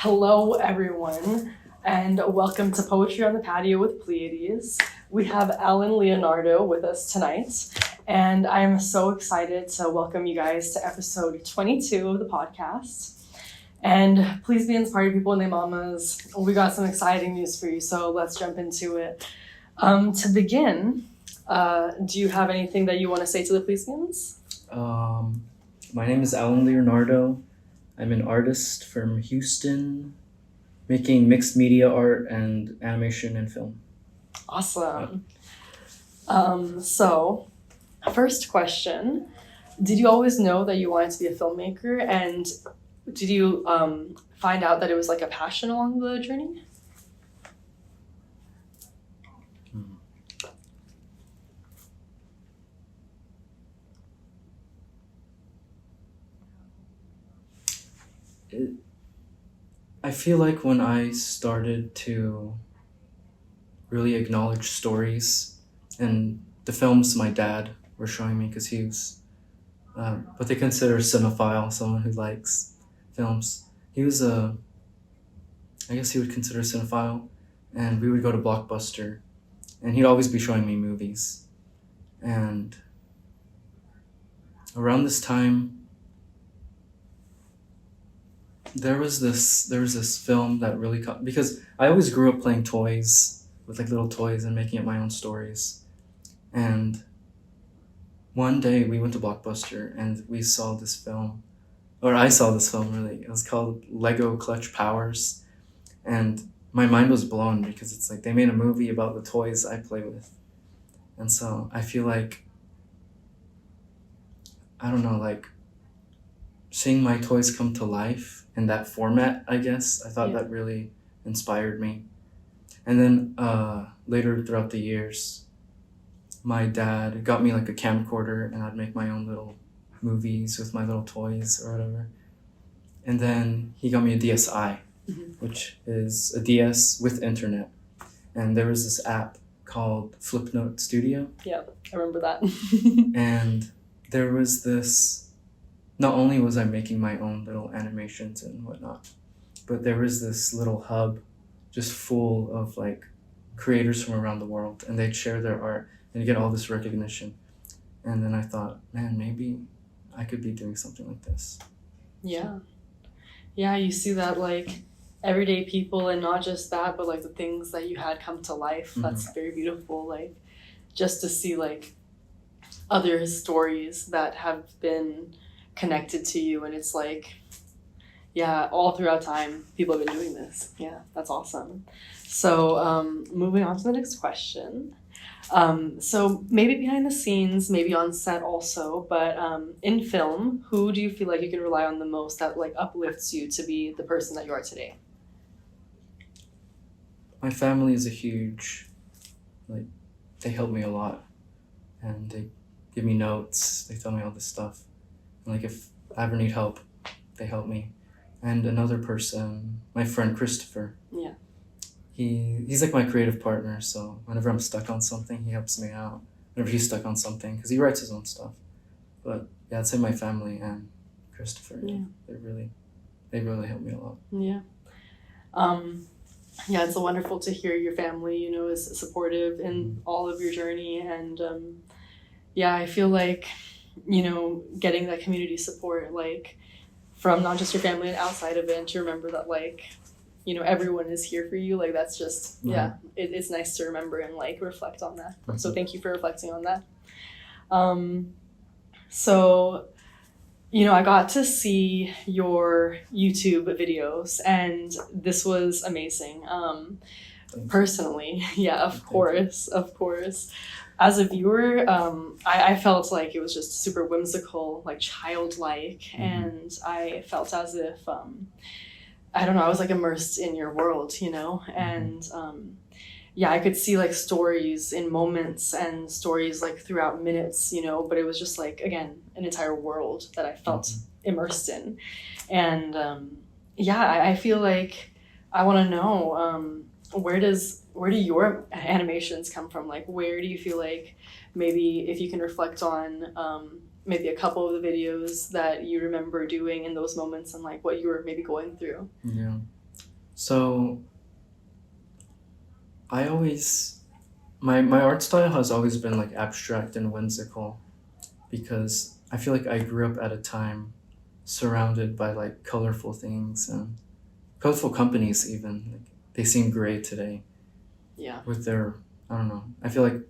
Hello, everyone, and welcome to Poetry on the Patio with Pleiades. We have Leonardo with us tonight, and I am so excited to welcome you guys to episode 22 of the podcast. And please be inspired, people and their mamas. We got some exciting news for you, so let's jump into it. To begin, do you have anything that you want to say to the plebeians? My name is Leonardo. I'm an artist from Houston, making mixed media art and animation and film. Awesome. So, first question, did you always know that you wanted to be a filmmaker, and did you find out that it was like a passion along the journey? I feel like when I started to really acknowledge stories and the films my dad were showing me, because he was what they consider a cinephile, someone who likes films. He was I guess he would consider a cinephile, and we would go to Blockbuster, and he'd always be showing me movies. And around this time, there was this film that really caught, because I always grew up playing toys with like little toys and making up my own stories. And one day we went to Blockbuster and we saw this film, or I saw this film really. It was called Lego Clutch Powers, and my mind was blown because it's like they made a movie about the toys I play with. And so I feel like, I don't know, like seeing my toys come to life in that format, I guess, I thought that really inspired me. And then later throughout the years, my dad got me like a camcorder, and I'd make my own little movies with my little toys or whatever. And then he got me a DSi, which is a DS with internet. And there was this app called Flipnote Studio. Yeah, I remember that. And there was this, not only was I making my own little animations and whatnot, but there was this little hub just full of like creators from around the world, and they'd share their art and get all this recognition. And then I thought, man, maybe I could be doing something like this. Yeah, you see that like everyday people, and not just that, but like the things that you had come to life. That's very beautiful. Like just to see like other stories that have been connected to you, and it's like, yeah, all throughout time people have been doing this. Yeah, that's awesome. So moving on to the next question. So maybe behind the scenes, maybe on set also, but in film, who do you feel like you can rely on the most that like uplifts you to be the person that you are today? My family is a huge, like, they help me a lot, and they give me notes, they tell me all this stuff. Like if I ever need help, they help me. And another person, my friend Christopher. Yeah. He's like my creative partner, so whenever I'm stuck on something, he helps me out. Whenever he's stuck on something, because he writes his own stuff. But yeah, I'd say my family and Christopher. Yeah. They really help me a lot. Yeah. Yeah, it's wonderful to hear your family, you know, is supportive in all of your journey. And yeah, I feel like, you know, getting that community support, like from not just your family and outside of it, and to remember that like, you know, everyone is here for you. Like that's just, it's nice to remember and like reflect on that. So thank you for reflecting on that. So, you know, I got to see your YouTube videos, and this was amazing. Personally, yeah, of course. As a viewer, I felt like it was just super whimsical, like childlike, and I felt as if, I don't know, I was like immersed in your world, you know, and yeah, I could see like stories in moments and stories like throughout minutes, you know, but it was just like, again, an entire world that I felt immersed in. And yeah, I feel like I want to know, where do your animations come from? Like, where do you feel like, maybe if you can reflect on maybe a couple of the videos that you remember doing in those moments and like what you were maybe going through? Yeah. So I always my art style has always been like abstract and whimsical, because I feel like I grew up at a time surrounded by like colorful things and colorful companies even. Like, they seem great today Yeah. with their, I don't know. I feel like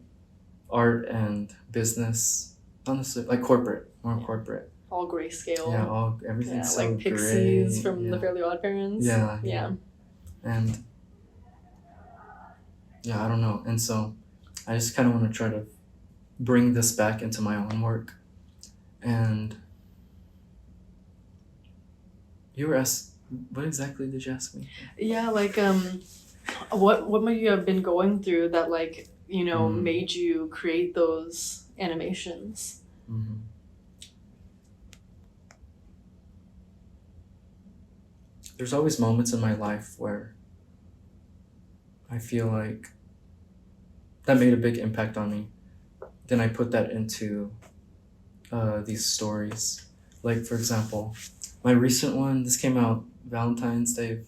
art and business, honestly, like corporate, more corporate. All grayscale. Yeah, everything's so like Pixies gray. from the Fairly Odd Parents. Yeah. And yeah, I don't know. And so I just kind of want to try to bring this back into my own work. And you were asked, what exactly did you ask me? Yeah, like what might you have been going through that like, you know, made you create those animations? Mm-hmm. There's always moments in my life where I feel like that made a big impact on me. Then I put that into these stories. Like, for example, my recent one, this came out Valentine's Day.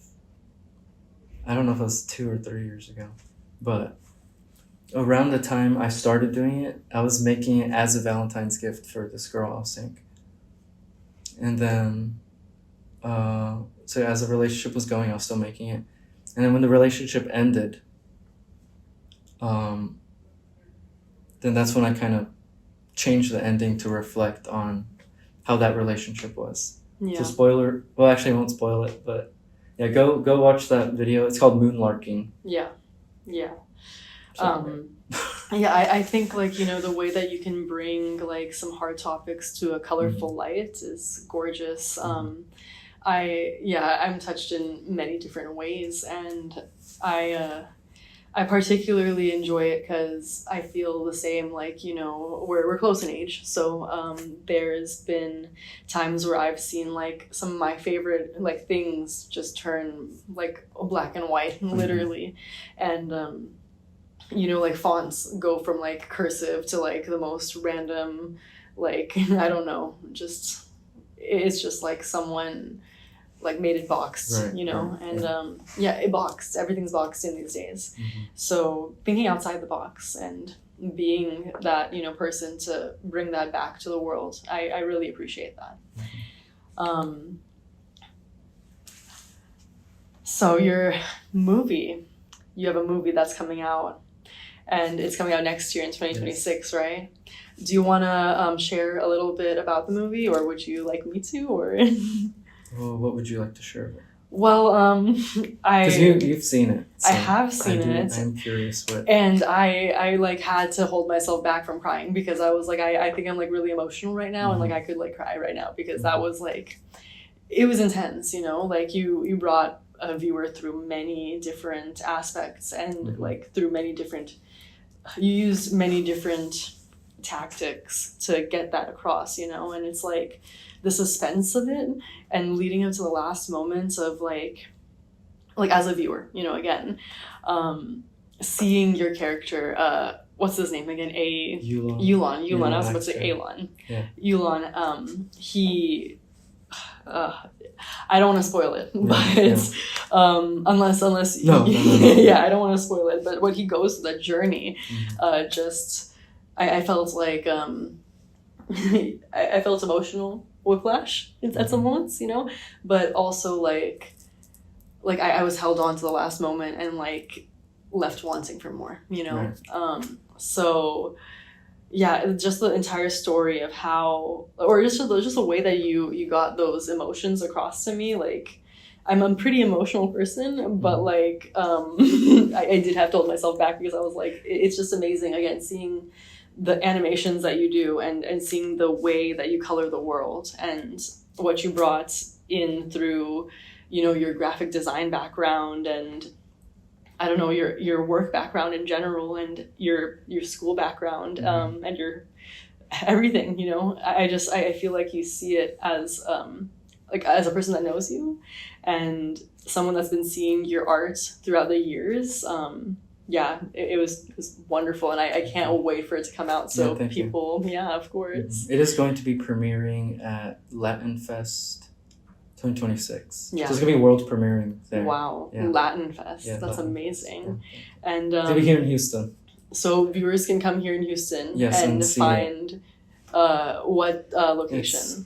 I don't know if it was 2 or 3 years ago, but around the time I started doing it, I was making it as a Valentine's gift for this girl I was seeing. And then, so as the relationship was going, I was still making it. And then when the relationship ended, then that's when I kind of changed the ending to reflect on how that relationship was. Yeah. So spoiler, well, actually I won't spoil it, but yeah, go watch that video. It's called Moonlarking. Yeah. So, Yeah, I think like, you know, the way that you can bring like some hard topics to a colorful light is gorgeous. I'm touched in many different ways, and I particularly enjoy it because I feel the same, like, you know, we're close in age. So there's been times where I've seen like some of my favorite like things just turn like black and white, literally. And you know, like fonts go from like cursive to like the most random, like, I don't know, just, it's just like someone like made it boxed, Right, you know, right, and it boxed, everything's boxed in these days. So thinking outside the box and being that, you know, person to bring that back to the world, I really appreciate that. So your movie, you have a movie that's coming out, and it's coming out next year in 2026, yes. Right? Do you want to share a little bit about the movie, or would you like me to, or? Well, what would you like to share? Well, because you've seen it. So I have seen it. I'm curious what. And I like had to hold myself back from crying because I was like, I think I'm like really emotional right now, and like I could like cry right now because that was like, it was intense, you know, like you brought a viewer through many different aspects and like through many different, you used many different tactics to get that across, you know, and it's like the suspense of it and leading up to the last moments of like as a viewer, you know, again, seeing your character, what's his name again? Yulon. I was about to say Alon. Yeah. Yulon, he, I don't want to spoil it, but unless no. Yeah, I don't want to spoil it, but when he goes through that journey, just I felt like I felt emotional whiplash at some moments, you know, but also like I was held on to the last moment and like left wanting for more, you know. Right. So yeah, just the entire story of how, or just the way that you got those emotions across to me. Like, I'm a pretty emotional person, but like I did have to hold myself back because I was like, it's just amazing, again, seeing the animations that you do and seeing the way that you color the world and what you brought in through, you know, your graphic design background and I don't know, your work background in general and your school background, and your everything, you know. I feel like you see it as like as a person that knows you and someone that's been seeing your art throughout the years. It was wonderful, and I can't wait for it to come out. So people, of course. It is going to be premiering at Latin Fest 2026. Yeah. So it's gonna be world premiering there. Wow. Yeah. Latin Fest. Yeah, That's Latin amazing. Yeah. And It's gonna be here in Houston. so viewers can come here in Houston Yes, and and see find what location?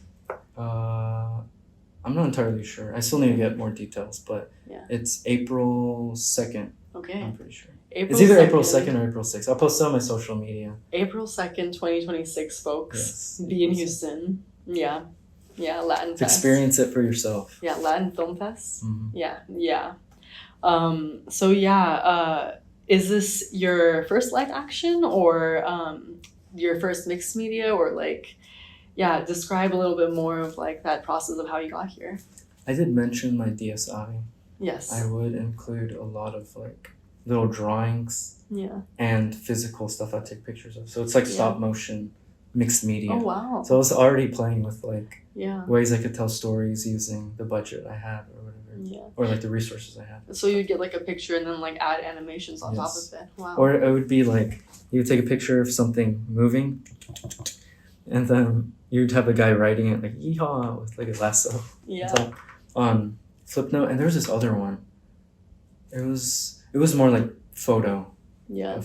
I'm not entirely sure. I still need to get more details, but Yeah. it's April 2nd. Okay. I'm pretty sure. April It's either 2nd. April 2nd or April 6th. I'll post it on my social media. April 2nd, 2026, folks. Yes. Be in Houston. Yeah. Yeah, Latin Fest. Experience it for yourself. Yeah, Latin Film Fest. Mhm. Yeah, yeah. So yeah, is this your first live action or your first mixed media, or like, yeah, describe a little bit more of like that process of how you got here. I did mention my DSI. Yes. I would include a lot of like little drawings Yeah. and physical stuff I take pictures of. So it's like Yeah. stop motion mixed media. Oh wow. So I was already playing with like Yeah. ways I could tell stories using the budget I had or whatever. Yeah. Or like the resources I had. So you'd get like a picture and then like add animations on top Yes. of it. Wow. Or it would be like you would take a picture of something moving and then you'd have a guy writing it like yeehaw with like a lasso. Yeah. So, on Flipnote, and there was this other one. It was more like photo Yeah.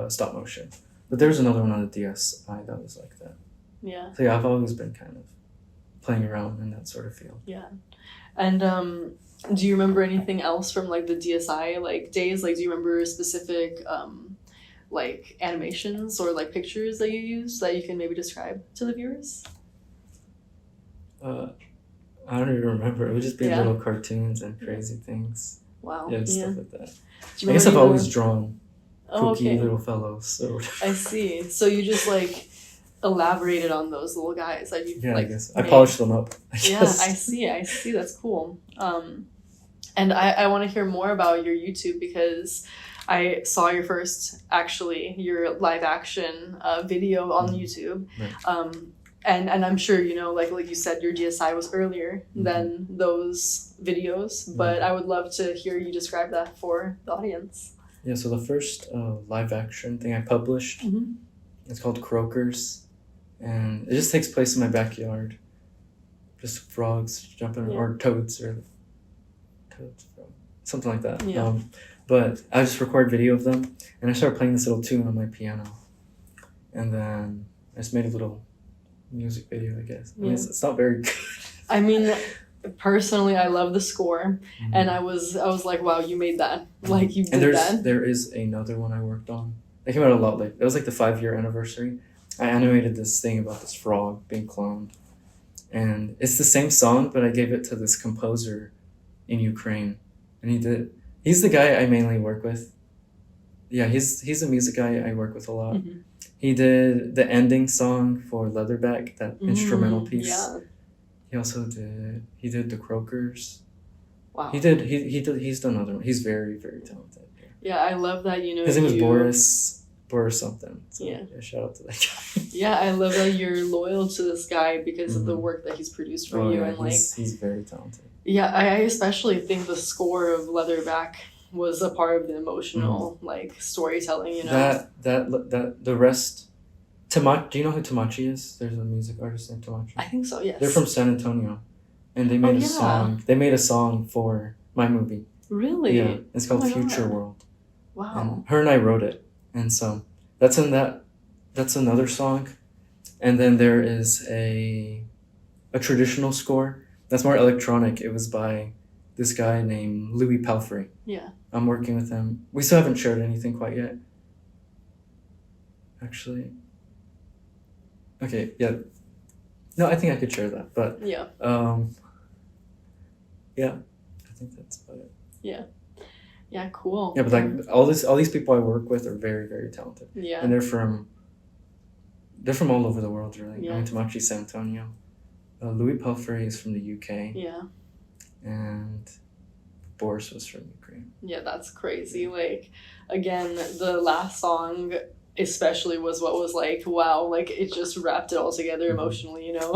stop motion. But there's another one on the DSi that was like that. Yeah. So yeah, I've always been kind of playing around in that sort of field. Yeah. And do you remember anything else from like the DSi like days? Like do you remember specific like animations or like pictures that you used that you can maybe describe to the viewers? I don't even remember. It would just be Yeah. little cartoons and crazy things. Wow. Yeah, Yeah. stuff like that. Do you I guess remember I've either- always drawn Oh, kooky okay. little fellows. So I see. So you just like elaborated on those little guys that you yeah, like. I guess I made. polished them up. I Yeah, guess. I see. That's cool. And I want to hear more about your YouTube because I saw your your live action video on YouTube. Right. And I'm sure, you know, like you said, your DSI was earlier Mhm. than those videos, but I would love to hear you describe that for the audience. Yeah, so the first live action thing I published, Mhm. it's called Croakers, and it just takes place in my backyard. Just frogs jumping, Yeah. or toads, something like that. Yeah. But I just record video of them, and I started playing this little tune on my piano, and then I just made a little music video, I guess. I mean, Yeah. it's not very good. I mean, personally, I love the score, and I was like, wow, you made that. Like you did that. There is another one I worked on. It came out a lot later. It was like the 5-year anniversary. I animated this thing about this frog being cloned. And it's the same song, but I gave it to this composer in Ukraine. And he's the guy I mainly work with. Yeah, he's a music guy I work with a lot. Mhm. He did the ending song for Leatherback, that instrumental piece. Yeah. He did the Croakers. Wow. He's done other ones. He's very, very talented. Yeah, I love that, you know. His name was Boris something. So, Yeah. shout out to that guy. Yeah, I love that you're loyal to this guy because of the Mhm. work that he's produced for you, and like, he's very talented. yeah, I especially think the score of Leatherback was a part of the emotional like storytelling. You know. That the rest. Tamachi, do you know who Tamachi is? There's a music artist named Tamachi. I think so. Yes. They're from San Antonio, and they made a yeah. song. They made a song for my movie. Really. Yeah, it's called Oh my Future God. World. Wow. And her and I wrote it, and so that's another song, and then there is a traditional score that's more electronic. It was by this guy named Louis Palfrey. Yeah. I'm working with him. We still haven't shared anything quite yet. Actually. Okay. Yeah. No, I think I could share that, but Yeah. yeah, I think that's about it. Yeah. Cool. Yeah, but like all these people I work with are very, very talented. Yeah. And they're from all over the world, really. Yeah. I mean, Tamachi, San Antonio. Louis Palfrey is from the UK, Yeah. and Boris was from Ukraine. Yeah. That's crazy. Like, again, the last song especially was what was like, wow, like it just wrapped it all together emotionally, you know.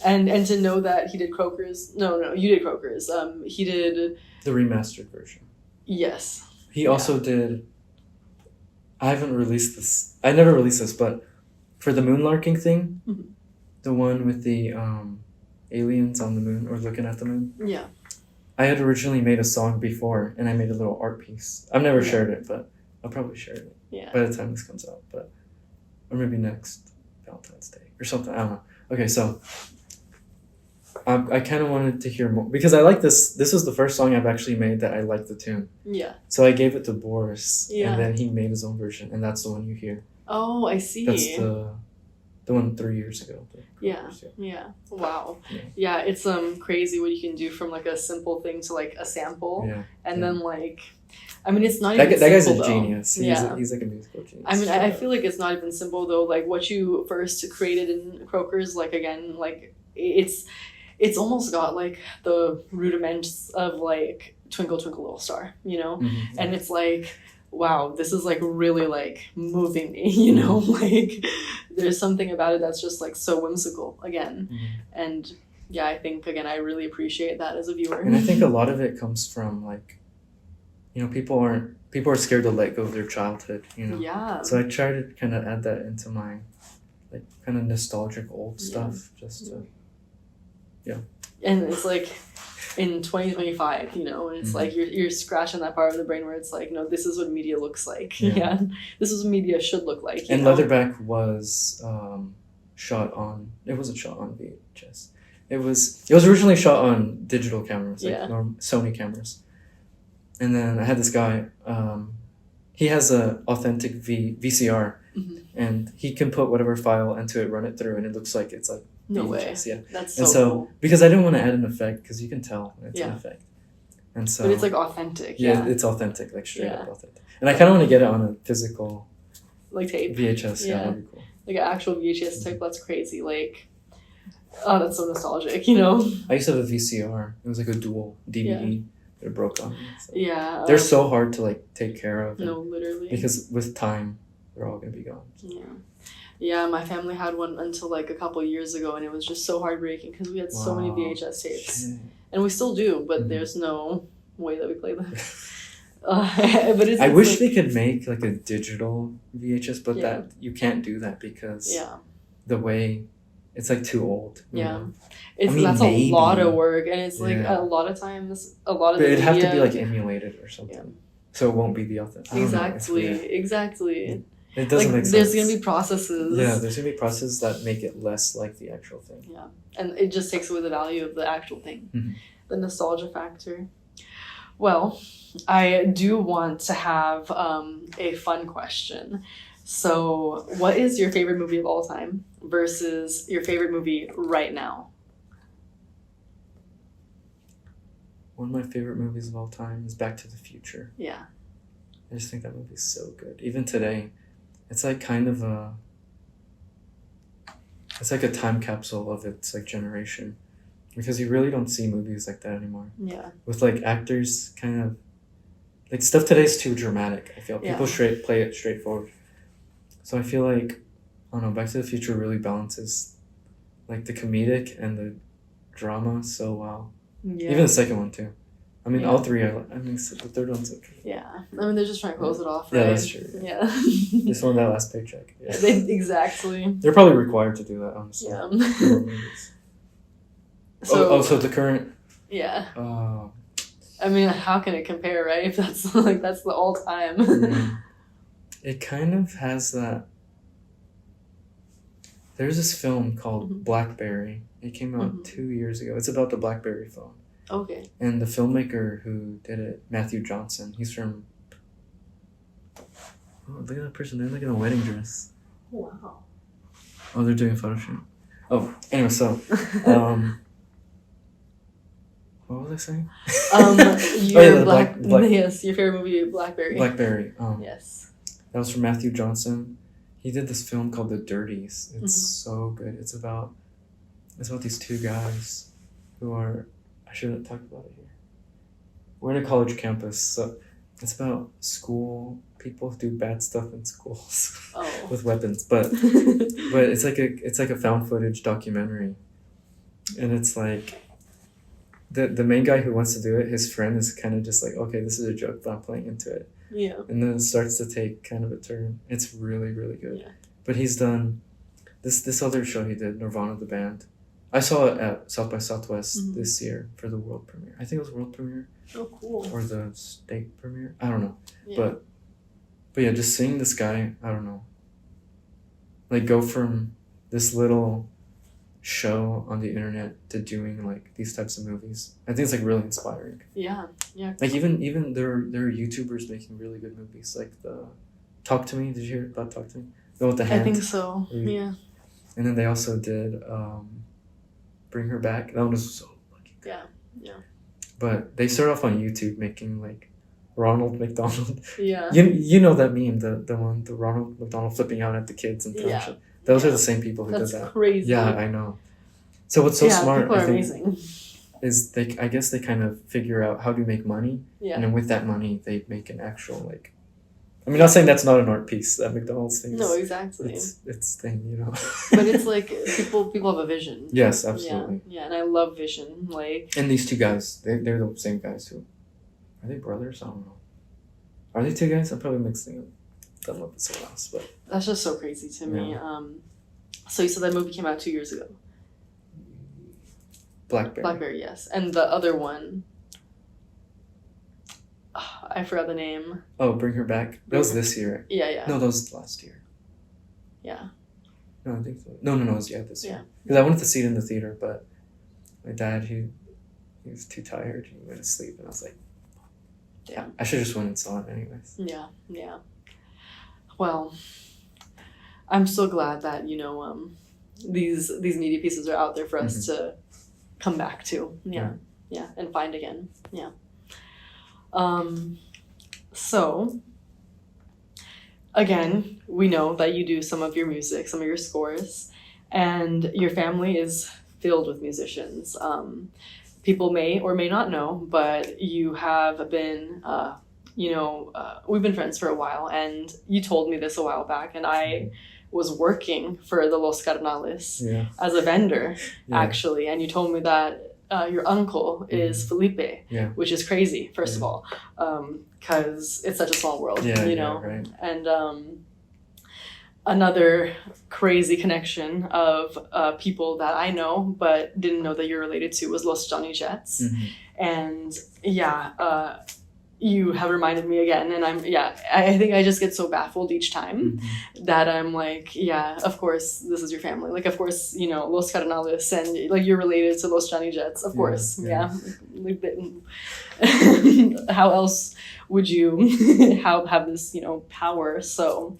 And to know that he did Croakers. No, you did Croakers. He did The remastered version. Yes. He also did. I haven't released this. I never released this, but for the moonlarking thing, Mhm. the one with the aliens on the moon or looking at the moon. Yeah. I had originally made a song before, and I made a little art piece. I've never shared it, but I'll probably share it by the time this comes out. But or maybe next Valentine's Day or something. I don't know. Okay, so I kind of wanted to hear more because I like this. This was the first song I've actually made that I liked the tune. Yeah. So I gave it to Boris, and then he made his own version, and that's the one you hear. Oh, I see. That's the one 3 years ago. Yeah. Wow. Yeah, it's crazy what you can do from like a simple thing to like a sample, and then like, I mean, it's not even that simple, guy's a though. genius. He's like a musical genius. I mean, I feel like it's not even simple though. Like what you first created in Croakers, like again, like it's almost got like the rudiments of like Twinkle Twinkle Little Star, you know, and it's like, wow, this is like really like moving me, you know, like there's something about it that's just like so whimsical again. And yeah, I think again, I really appreciate that as a viewer. And I think a lot of it comes from like, you know, people are scared to let go of their childhood, you know. Yeah. So I try to kind of add that into my like kind of nostalgic old stuff, just to. Yeah. And it's like in 2025, you know, and it's like you're scratching that part of the brain where it's like, no, this is what media looks like. Yeah. This is what media should look like. And Leatherback was shot on. It wasn't shot on VHS. It was originally shot on digital cameras, like Sony cameras. And then I had this guy. He has a authentic VCR, and he can put whatever file into it, run it through, and it looks like it's like. No way. Yeah. That's so cool. Because I didn't want to add an effect because you can tell it's an effect. And so. But it's like authentic. Yeah, it's authentic, like straight up authentic. And I kind of want to get it on a physical. Like tape. VHS, that'd be cool. Like an actual VHS tape, that's crazy. Like, oh, that's so nostalgic, you know? I used to have a VCR. It was like a dual DVD. But it broke on me. So. Yeah. They're so hard to like take care of. No, literally. Because with time, they're all going to be gone. So. Yeah. Yeah, my family had one until like a couple of years ago, and it was just so heartbreaking because we had so many VHS tapes, and we still do, but there's no way that we play them. But I wish like, they could make like a digital VHS, but that you can't do that because the way it's like too old. That's maybe a lot of work, and it's like a lot of times But it'd have to be like emulated or something, so it won't be the authentic. Exactly. It doesn't make sense. There's gonna be processes. Yeah, there's gonna be processes that make it less like the actual thing. Yeah, and it just takes away the value of the actual thing, the nostalgia factor. Well, I do want to have a fun question. So, what is your favorite movie of all time versus your favorite movie right now? One of my favorite movies of all time is Back to the Future. Yeah. I just think that movie's so good. Even today, it's like kind of it's like a time capsule of its like generation, because you really don't see movies like that anymore. Yeah. With like actors kind of like stuff today's too dramatic. I feel people play it straightforward. So I feel like I don't know, Back to the Future really balances like the comedic and the drama so well. Yeah. Even the second one too. I mean, all three. I mean, the third one's okay. Yeah, I mean, they're just trying to close it off, right? Yeah, that's true. Yeah. Just want that last paycheck. Yeah. Exactly. They're probably required to do that, honestly. Yeah. So the current. Yeah. I mean, how can it compare, right? If that's the all time. It kind of has that. There's this film called Blackberry. It came out 2 years ago. It's about the Blackberry phone. Okay. And the filmmaker who did it, Matthew Johnson, he's from. Oh, look at that person! They're like in a wedding dress. Wow. Oh, they're doing a photo shoot. Oh, anyway, so, what was I saying? Yes, your favorite movie, Blackberry. Blackberry. Yes. That was from Matthew Johnson. He did this film called The Dirties. It's so good. It's about these two guys who are. I shouldn't talk about it here. We're in a college campus, so it's about school. People do bad stuff in schools with weapons, but it's like a found footage documentary, and it's like the main guy who wants to do it. His friend is kind of just like, okay, this is a joke, but I'm playing into it. Yeah. And then it starts to take kind of a turn. It's really, really good. Yeah. But he's done this other show he did, Nirvana the band. I saw it at South by Southwest Mhm. this year for the world premiere. I think it was world premiere Oh, cool. or the state premiere. I don't know. Yeah. But yeah, just seeing this guy, I don't know, like go from this little show on the internet to doing like these types of movies. I think it's like really inspiring. Yeah. Like even there are YouTubers making really good movies. Like the Talk to Me. Did you hear about Talk to Me? The one with the hand. I think so. Yeah. And then they also did Bring Her Back. That one was so fucking good. Yeah. But they started off on YouTube making like Ronald McDonald. Yeah. You know that meme, the one, the Ronald McDonald flipping out at the kids and Yeah. shit. Those are the same people who That's did that. crazy. Yeah, I know. So what's so smart, people are I think, amazing. is I guess they kind of figure out how to make money, Yeah. and then with that money they make an actual like. I mean, not saying that's not an art piece. That McDonald's thing. No, exactly. It's thing, you know. But it's like people have a vision. Yes, absolutely. Yeah, and I love vision. Like, And these two guys, they're the same guys who, are they brothers? I don't know. Are they two guys? I'm probably mixing them up with someone else, but that's just so crazy to me. So you said that movie came out 2 years ago. Blackberry. Yes, and the other one, I forgot the name. Oh, Bring Her Back. That was this year. Yeah. No, that was last year. Yeah. No, I think so. No, it was this year. Yeah. Because I wanted to see it in the theater, but my dad, he was too tired. He went to sleep, and I was like, Yeah. I should have just went and saw it anyways. Yeah. Well, I'm so glad that these media pieces are out there for us to come back to. Yeah, and find again. Yeah. So again, we know that you do some of your music, some of your scores, and your family is filled with musicians. People may or may not know, but you have been, we've been friends for a while, and you told me this a while back, and I was working for the Los Cardenales as a vendor, actually, and you told me that your uncle is Felipe, which is crazy, first of all, because it's such a small world, right. And another crazy connection of people that I know but didn't know that you're related to was Los Johnny Jets. And you have reminded me again, and I think I just get so baffled each time that I'm like, of course this is your family, like of course Los Cardenales, and like you're related to Los Johnny Jets, of course. How else would you have this power? So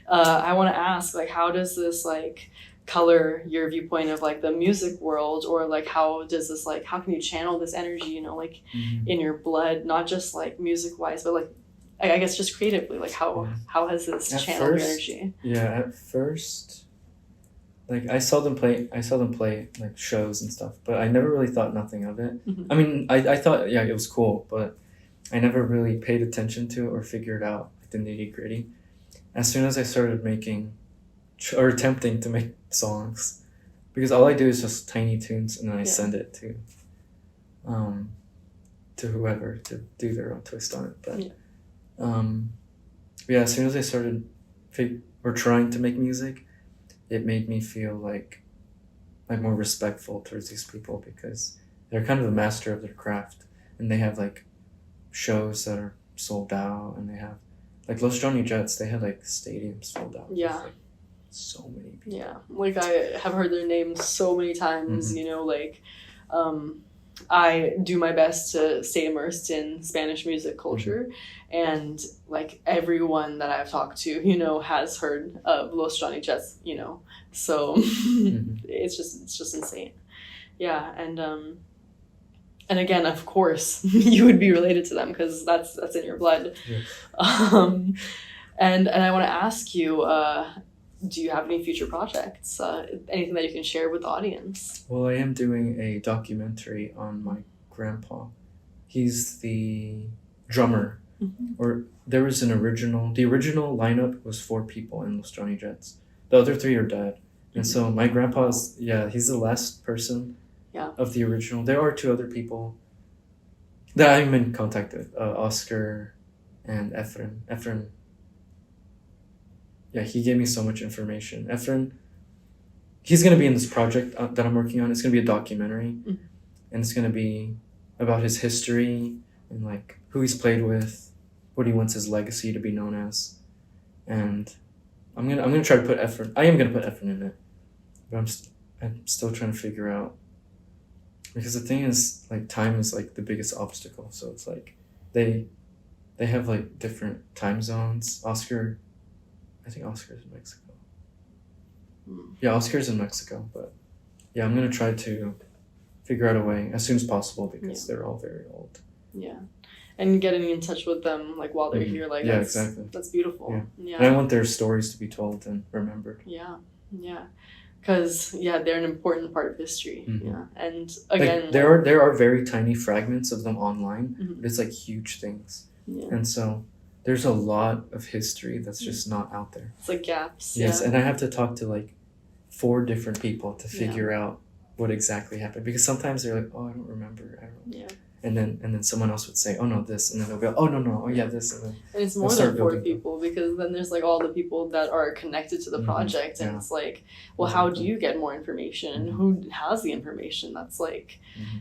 I want to ask, like, how does this like color your viewpoint of like the music world, or like how does this like, how can you channel this energy in your blood, not just like music wise, but like I guess just creatively, like how has this channeled your energy? At first, like I saw them play like shows and stuff, but I never really thought nothing of it. I mean, I thought it was cool, but I never really paid attention to it or figured out like the nitty gritty. As soon as I started making or attempting to make songs, because all I do is just tiny tunes, and then I send it to whoever to do their own twist on it. But as soon as I started trying to make music, it made me feel like more respectful towards these people, because they're kind of the master of their craft, and they have like shows that are sold out, and they have like Los Johnny Jets, they had like stadiums sold out. Yeah. With, like, so many people. Yeah, like I have heard their names so many times, I do my best to stay immersed in Spanish music culture, and like everyone that I've talked to, has heard of Los Johnny Jets, so it's just insane. Yeah, and again, of course, you would be related to them because that's in your blood. And I want to ask you, do you have any future projects? Anything that you can share with the audience? Well, I am doing a documentary on my grandpa. He's the drummer. Or there was the original lineup was 4 people in Los Johnny Jets. The other 3 are dead. And so my grandpa's, he's the last person of the original. There are 2 other people that I'm in contact with, Oscar and Efren. Efren, he gave me so much information. Efren, he's gonna be in this project that I'm working on. It's gonna be a documentary, Mhm. and it's gonna be about his history and like who he's played with, what he wants his legacy to be known as, and I'm gonna try to put effort. I am gonna put effort in it, but I'm still trying to figure out, because the thing is like time is like the biggest obstacle. So it's like they have like different time zones. I think Oscar's in Mexico. Yeah, Oscar's in Mexico, but yeah, I'm gonna try to figure out a way as soon as possible because they're all very old. Yeah. And getting in touch with them like while they're here, like Yeah, that's, exactly. that's beautiful. Yeah. And I want their stories to be told and remembered. Yeah. Because they're an important part of history. Mhm. Yeah. And again, like, there are very tiny fragments of them online, Mhm. but it's like huge things. Yeah. And so there's a lot of history that's just not out there. It's like gaps. Yes, Yeah. and I have to talk to like 4 different people to figure out what exactly happened, because sometimes they're like, oh, I don't remember. Yeah. And then someone else would say, oh no, this, and then they'll go, oh no, oh yeah, this, and then And it's We'll more start than 4 building people, because then there's like all the people that are connected to the project, and it's like, well, how do you get more information, and who has the information? That's like,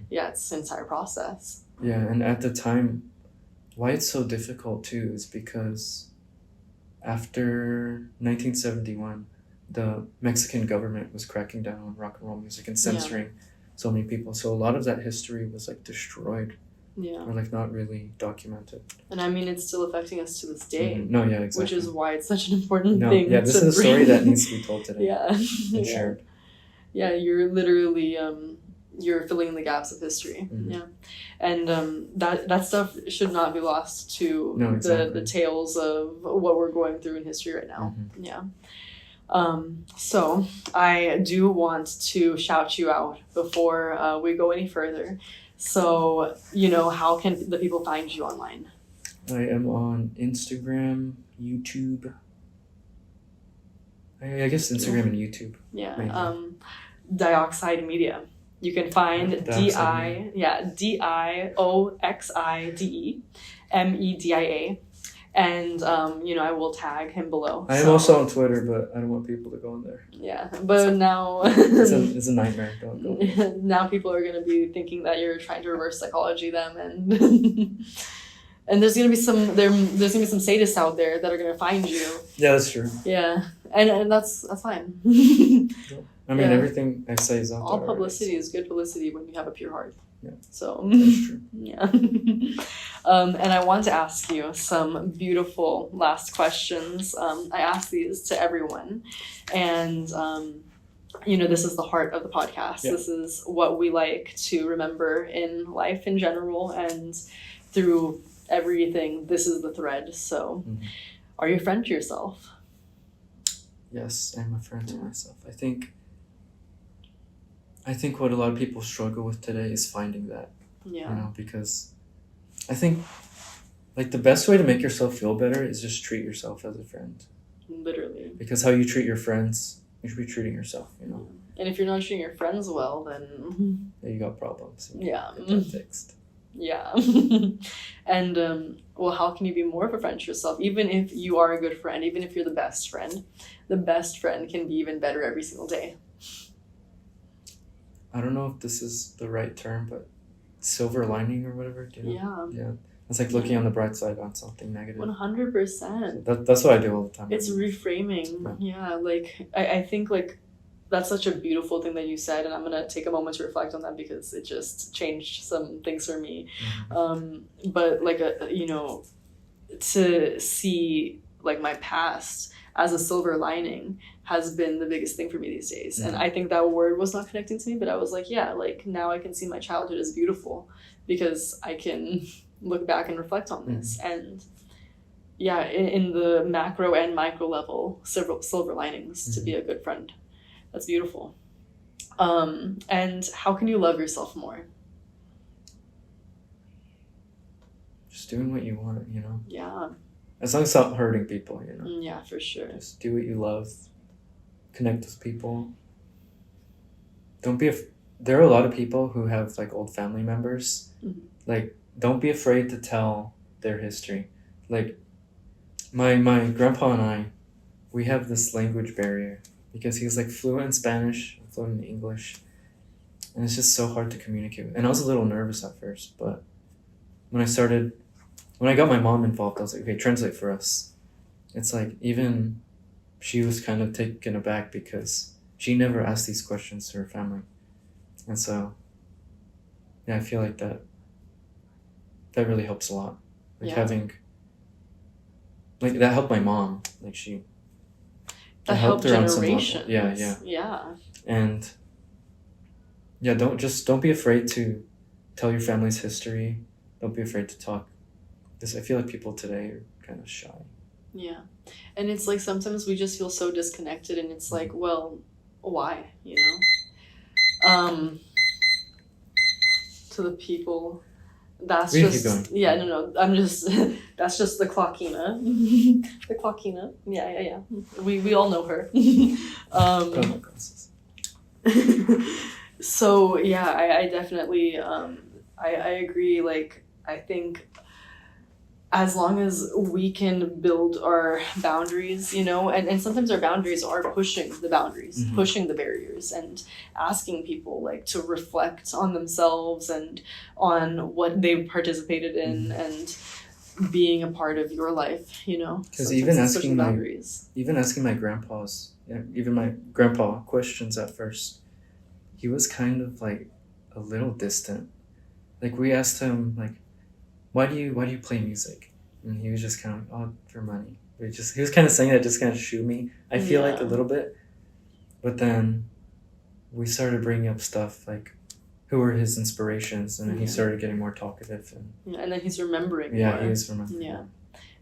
it's an entire process. Yeah, and at the time, why it's so difficult too is because after 1971, the Mexican government was cracking down on rock and roll music and censoring so many people. So a lot of that history was like destroyed. Yeah. Or like not really documented. And I mean, it's still affecting us to this day. No, yeah, exactly. Which is why it's such an important thing. Yeah, this is a story that needs to be told today. And shared. Yeah, you're literally you're filling in the gaps of history. Yeah. And that stuff should not be lost to the tales of what we're going through in history right now. Yeah. So I do want to shout you out before we go any further. So, how can the people find you online? I am on Instagram, YouTube. I guess Instagram and YouTube. Yeah. Dioxide Media. You can find DIOXIDEMEDIA. And, I will tag him below. I am also on Twitter, but I don't want people to go on there. Yeah, but now... it's a nightmare. Don't go. Now people are going to be thinking that you're trying to reverse psychology them, and and there's going to be some sadists out there that are going to find you. Yeah, that's true. Yeah, and that's fine. I mean, everything I say is out there. All publicity is good publicity when you have a pure heart. Yeah. So that's true. Yeah. And I want to ask you some beautiful last questions. I ask these to everyone, and this is the heart of the podcast. Yeah. This is what we like to remember in life in general, and through everything. This is the thread. So, are you a friend to yourself? Yes, I'm a friend to myself. I think what a lot of people struggle with today is finding that. Yeah. Because I think like the best way to make yourself feel better is just treat yourself as a friend. Literally. Because how you treat your friends, you should be treating yourself, And if you're not treating your friends well, then you got problems. Yeah. Get that fixed. Yeah. And how can you be more of a friend to yourself? Even if you are a good friend, even if you're the best friend can be even better every single day. I don't know if this is the right term, but silver lining or whatever. Yeah. It's like looking on the bright side on something negative. 100%. That's what I do all the time. It's reframing. Yeah. Like I think like that's such a beautiful thing that you said, and I'm gonna take a moment to reflect on that because it just changed some things for me. But like to see like my past as a silver lining has been the biggest thing for me these days. And I think that word was not connecting to me, but I was like, now I can see my childhood as beautiful because I can look back and reflect on this. And in the macro and micro level, several silver linings to be a good friend. That's beautiful. And how can you love yourself more? Just doing what you want, Yeah. As long as it's not hurting people, Yeah, for sure. Just do what you love. Connect with people. There are a lot of people who have like old family members. Like, don't be afraid to tell their history. Like, my grandpa and I, we have this language barrier because he was like fluent in Spanish, fluent in English, and it's just so hard to communicate with. And I was a little nervous at first, but when I got my mom involved, I was like, okay, translate for us. It's like even she was kind of taken aback because she never asked these questions to her family. And so, yeah, I feel like that really helps a lot. Like having, like that helped my mom. Like that helped her on some level. generations. Yeah. And yeah, don't be afraid to tell your family's history. Don't be afraid to talk. Because I feel like people today are kind of shy. Yeah. And it's like sometimes we just feel so disconnected, and it's like, well, why, you know? To the people, that's we just keep going. Yeah, no, I'm just that's just the Clockina. The Clockina. Yeah. We all know her. So yeah, I definitely I agree. Like, I think as long as we can build our boundaries, you know, and sometimes our boundaries are pushing the boundaries, pushing the barriers, and asking people like to reflect on themselves and on what they've participated in, and being a part of your life, you know. Because even asking my grandpa's, even my grandpa questions at first, he was kind of like a little distant. Like we asked him like, why do you play music? And he was just kind of, oh, for money. He was kind of saying that just kind of shoot me. I feel like a little bit. But then we started bringing up stuff like who were his inspirations, and then he started getting more talkative. And then he's remembering Yeah, more. he was remembering. Yeah.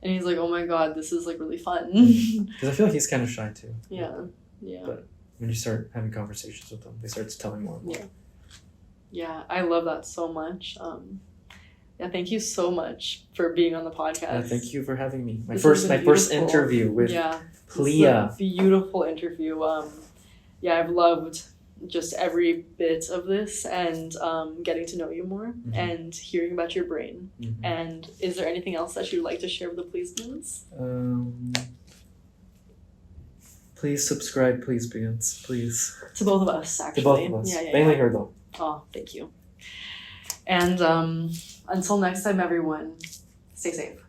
And he's like, oh my God, this is like really fun. Because I feel like he's kind of shy too. Yeah. But when you start having conversations with them, they start telling more and more. Yeah, I love that so much. Yeah, thank you so much for being on the podcast. Thank you for having me. My first interview with Pleiades. A beautiful interview. Yeah, I've loved just every bit of this, and getting to know you more, and hearing about your brain. And is there anything else that you'd like to share with the Pleiades? Please subscribe, please. To both of us, actually. To both of us. Yeah. Mainly her though. Oh, thank you. And until next time, everyone, stay safe.